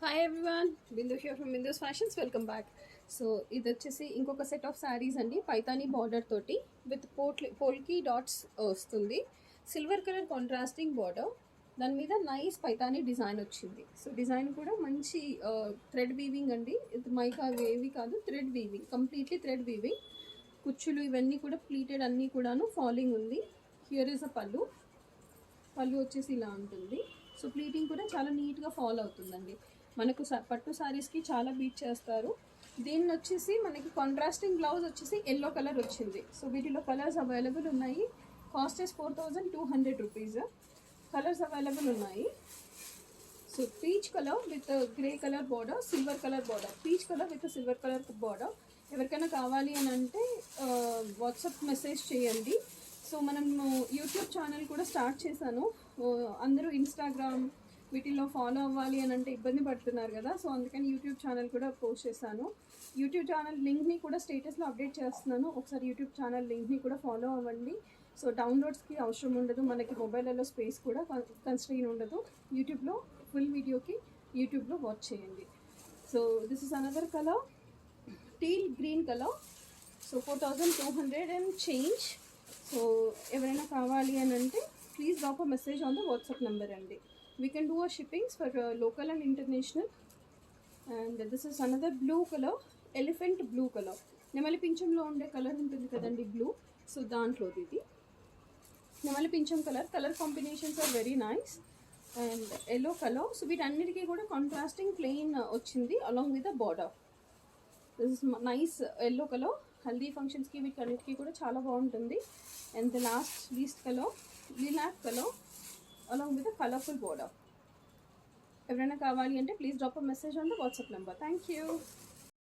Hi everyone, Bindu here from Bindu's fashions. Welcome back. So ఇది వచ్చేసి ఇంకొక సెట్ ఆఫ్ శారీస్ అండి. పైతానీ బార్డర్ తోటి విత్ పోల్కి డాట్స్ వస్తుంది. సిల్వర్ కలర్ కాంట్రాస్టింగ్ బార్డర్, దాని మీద నైస్ పైతానీ డిజైన్ వచ్చింది. సో డిజైన్ కూడా మంచి థ్రెడ్ వీవింగ్ అండి. ఇది మైకా ఏవి కాదు, thread weaving, completely thread weaving. కుచ్చులు ఇవన్నీ కూడా ప్లీటెడ్, అన్నీ కూడాను ఫాలింగ్ ఉంది. హియర్ ఇస్ అ పళ్ళు. పళ్ళు వచ్చేసి ఇలా ఉంటుంది. సో ప్లీటింగ్ కూడా చాలా నీట్గా ఫాలో అవుతుందండి. మనకు పట్టు శారీస్కి చాలా బీట్ చేస్తారు. దీన్ని వచ్చేసి మనకి కాంట్రాస్టింగ్ బ్లౌజ్ వచ్చేసి ఎల్లో కలర్ వచ్చింది. సో వీటిలో కలర్స్ అవైలబుల్ ఉన్నాయి. Cost is 4200 rupees. Colours available ఉన్నాయి. So peach colour with grey colour border, silver colour border, peach colour with silver colour border. ఎవరికైనా కావాలి అని అంటే వాట్సాప్ మెసేజ్ చేయండి. సో మనం యూట్యూబ్ ఛానల్ కూడా స్టార్ట్ చేశాను. అందరూ ఇన్స్టాగ్రామ్ వీటిల్లో ఫాలో అవ్వాలి అని అంటే ఇబ్బంది పడుతున్నారు కదా. సో అందుకని యూట్యూబ్ ఛానల్ కూడా పోస్ట్ చేశాను. యూట్యూబ్ ఛానల్ లింక్ని కూడా స్టేటస్లో అప్డేట్ చేస్తున్నాను. ఒకసారి యూట్యూబ్ ఛానల్ లింక్ని కూడా ఫాలో అవ్వండి. సో డౌన్లోడ్స్కి అవసరం ఉండదు, మనకి మొబైల్లో స్పేస్ కూడా కన్స్ట్రెయిన్ ఉండదు. యూట్యూబ్లో ఫుల్ వీడియోకి యూట్యూబ్లో వాచ్ చేయండి. So this is another colour, teal green colour. So 4200 and change. So ఎవరైనా కావాలి అని అంటే please drop a message on the WhatsApp number అండి. We can do a shippings for local and international. And this is another blue color, elephant blue color. నెమలి పింఛంలో ఉండే colour ఉంటుంది కదండి, blue. So దాంట్లో ఇది నెమలి పింఛం colour combinations are very nice. And yellow colour. So వీటన్నిటికీ కూడా కాంట్రాస్టింగ్ ప్లెయిన్ వచ్చింది along with the border. This is nice yellow colour. Haldi ఫంక్షన్స్కి వీటన్నిటికీ కూడా చాలా బాగుంటుంది. And the least colour, lilac colour along with a colorful border. ఎవరైనా కావాలి అంటే please drop a message on the WhatsApp number. Thank you.